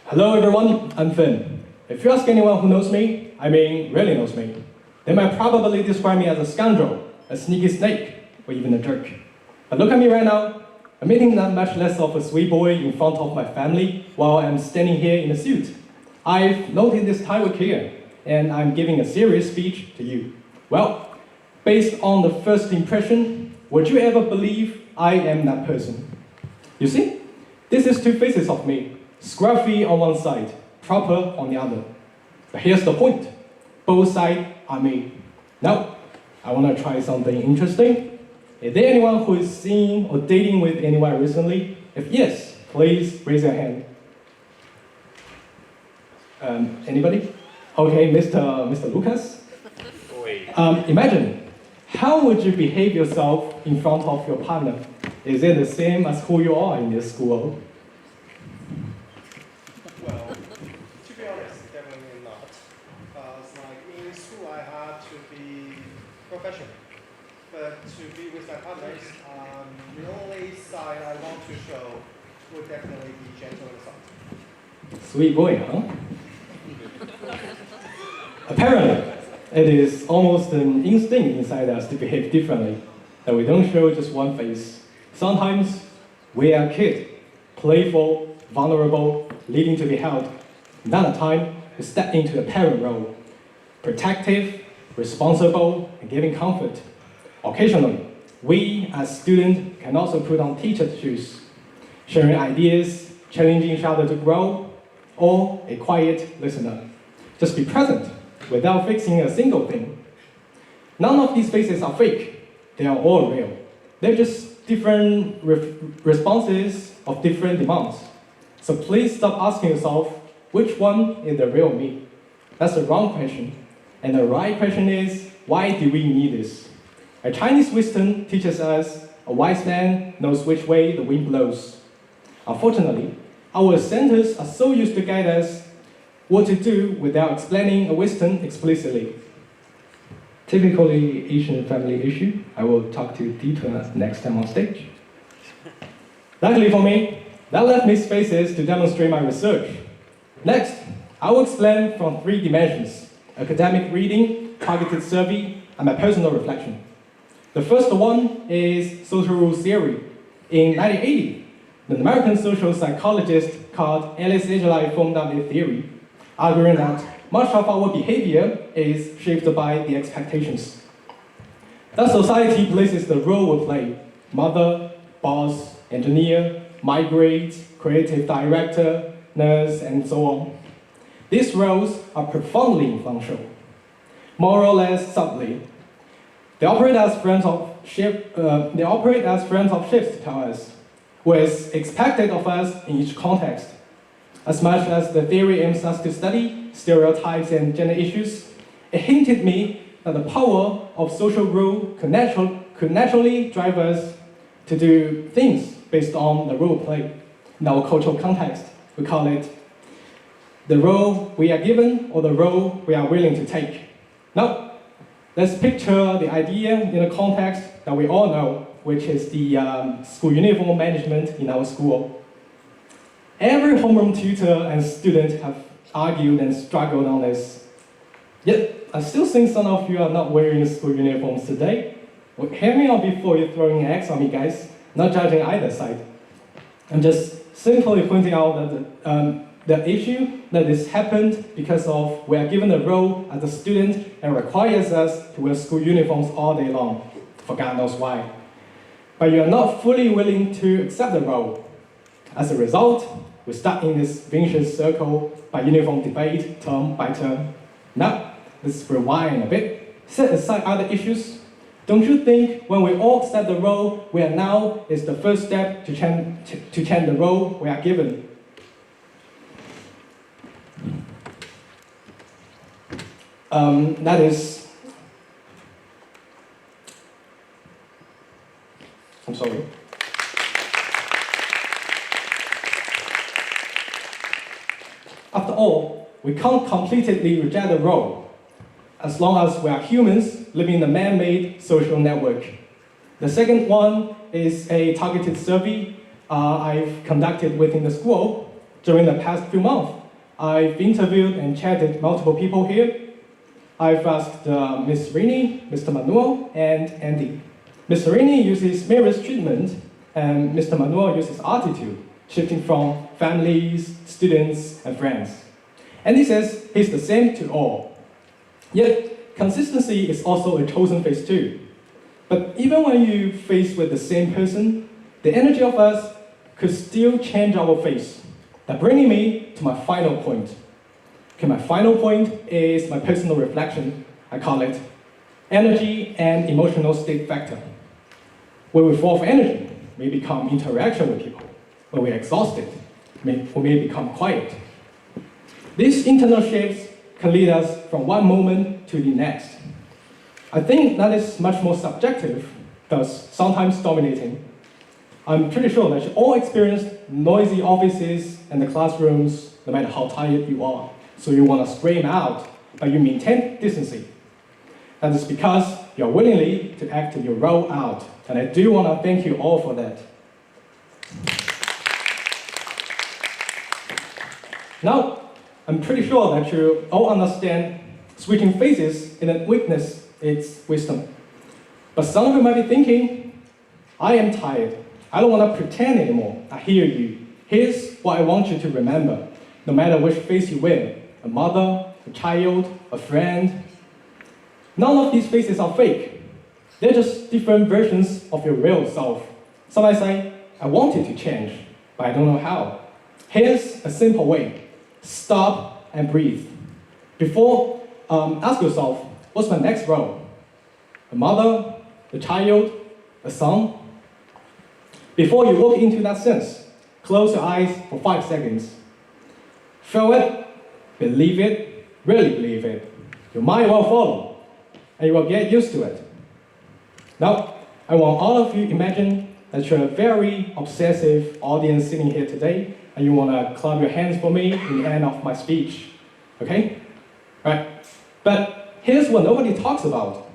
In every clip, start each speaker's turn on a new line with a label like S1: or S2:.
S1: Hello everyone, I'm Finn. If you ask anyone who knows me, I mean really knows me, they might probably describe me as a scoundrel, a sneaky snake, or even a jerk. But look at me right now. I'm eating not much less of a sweet boy in front of my family while I'm standing here in a suit. I've noted this tie would clear, and I'm giving a serious speech to you. Well, based on the first impression, would you ever believe I am that person? You see, this is two faces of me, scruffy on one side, proper on the other. But here's the point, both sides are me. Now, I want to try something interesting. Is there anyone who is seeing or dating with anyone recently? If yes, please raise your hand. Anybody? Okay, Mr. Lucas. Imagine, how would you behave yourself in front of your partner? Is it the same as who you are in this school?
S2: Well, to be honest, definitely not. Like in school, I had to be professional. But to be with my partners, the only side I want to show would definitely be gentle and soft.
S1: Sweet boy, huh? Apparently, it is almost an instinct inside us to behave differently, that we don't show just one face. Sometimes we are kid, playful, vulnerable, needing to be held. Another time, we step into the parent role, protective, responsible, and giving comfort. Occasionally, we as students can also put on teacher's shoes, sharing ideas, challenging each other to grow, or a quiet listener. Just be present without fixing a single thing. None of these faces are fake. They are all real. They're just different responses of different demands. So please stop asking yourself, which one is the real me? That's the wrong question. And the right question is, why do we need this? A Chinese wisdom teaches us, a wise man knows which way the wind blows. Unfortunately, our centers are so used to guide us what to do without explaining a wisdom explicitly. Typically Asian family issue, I will talk to deeper next time on stage. Luckily for me, that left me spaces to demonstrate my research. Next, I will explain from 3 dimensions: academic reading, targeted survey, and my personal reflection. The first one is social rules theory. In 1980, the American social psychologist called Alice Aguilar formed up a theory, arguing that much of our behavior is shaped by the expectations that society places the role we play: mother, boss, engineer, migrant, creative director, nurse, and so on. These roles are profoundly influential, more or less subtly. They operate as friends of shifts to tell us what is expected of us in each context. As much as the theory aims us to study stereotypes and gender issues, it hinted me that the power of social rule could naturally drive us to do things based on the role play. In our cultural context, we call it the role we are given or the role we are willing to take. Now, let's picture the idea in a context that we all know, which is the school uniform management in our school. Every homeroom tutor and student have argued and struggled on this. Yet, I still think some of you are not wearing school uniforms today. Well, hear me out before you're throwing eggs on me, guys. Not judging either side. I'm just simply pointing out that the issue that this happened because of we are given a role as a student and requires us to wear school uniforms all day long, for God knows why. But you are not fully willing to accept the role. As a result, we stuck in this vicious circle by uniform debate, term by term. Now, let's rewind a bit, set aside other issues. Don't you think when we all accept the role we are now is the first step to change the role we are given? That is, I'm sorry. After all, we can't completely reject the role, as long as we are humans living in a man-made social network. The second one is a targeted survey I've conducted within the school. During the past few months, I've interviewed and chatted multiple people here. I've asked Ms. Rini, Mr. Manuel, and Andy. Ms. Rini uses mirrors treatment, and Mr. Manuel uses attitude, shifting from families, students, and friends. Andy says he's the same to all. Yet, consistency is also a chosen face too. But even when you face with the same person, the energy of us could still change our face. That bringing me to my final point. Okay, my final point is my personal reflection. I call it energy and emotional state factor. When we fall off energy, we become interaction with people. When we're exhausted, we may become quiet. These internal shifts can lead us from one moment to the next. I think that is much more subjective, thus sometimes dominating. I'm pretty sure that you all experienced noisy offices and the classrooms, no matter how tired you are. So you want to scream out, but you maintain decency. That is because you're willingly to act your role out. And I do want to thank you all for that. Now, I'm pretty sure that you all understand switching faces isn't weakness, it's wisdom. But some of you might be thinking, I am tired. I don't want to pretend anymore. I hear you. Here's what I want you to remember. No matter which face you wear, a mother, a child, a friend, none of these faces are fake. They're just different versions of your real self. So I say, I want it to change, but I don't know how. Here's a simple way. Stop and breathe. Before, ask yourself, what's my next role? A mother, a child, a son? Before you walk into that sense, close your eyes for 5 seconds. Feel it, believe it, really believe it. Your mind will follow, and you will get used to it. Now, I want all of you imagine that you're a very obsessive audience sitting here today, and you want to clap your hands for me in the end of my speech. Okay? All right. But here's what nobody talks about.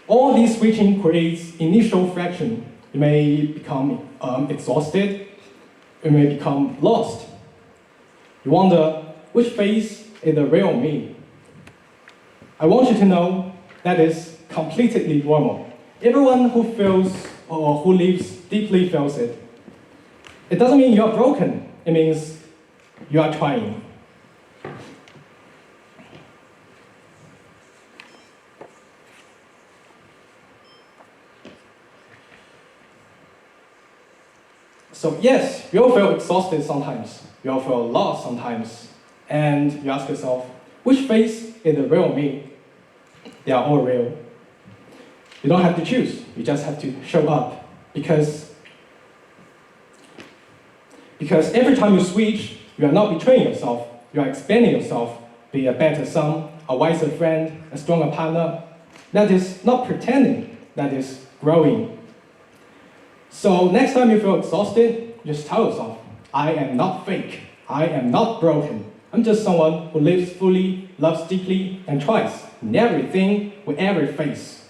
S1: All this switching creates initial friction. You may become exhausted. You may become lost. You wonder, which face is the real me? I want you to know that is completely normal. Everyone who feels or who lives deeply feels it. It doesn't mean you are broken. It means you are trying. So yes, you all feel exhausted sometimes. You all feel lost sometimes. And you ask yourself, which face is the real me? They are all real. You don't have to choose. You just have to show up. Because every time you switch, you are not betraying yourself. You are expanding yourself. Be a better son, a wiser friend, a stronger partner. That is not pretending. That is growing. So next time you feel exhausted, just tell yourself, I am not fake. I am not broken. I'm just someone who lives fully, loves deeply, and tries in everything with every face.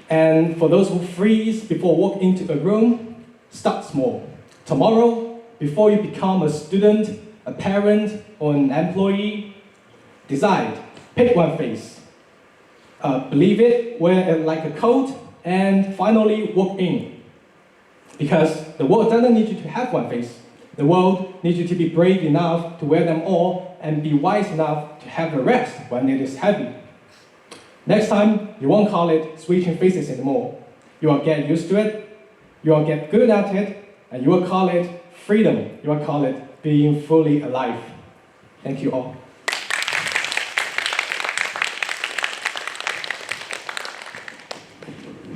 S1: And for those who freeze before walking into a room, start small. Tomorrow, before you become a student, a parent, or an employee, decide, pick one face. Believe it, wear it like a coat, and finally walk in. Because the world doesn't need you to have one face. The world needs you to be brave enough to wear them all and be wise enough to have the rest when it is heavy. Next time, you won't call it switching faces anymore. You will get used to it, you will get good at it, and you will call it freedom. You will call it being fully alive. Thank you all.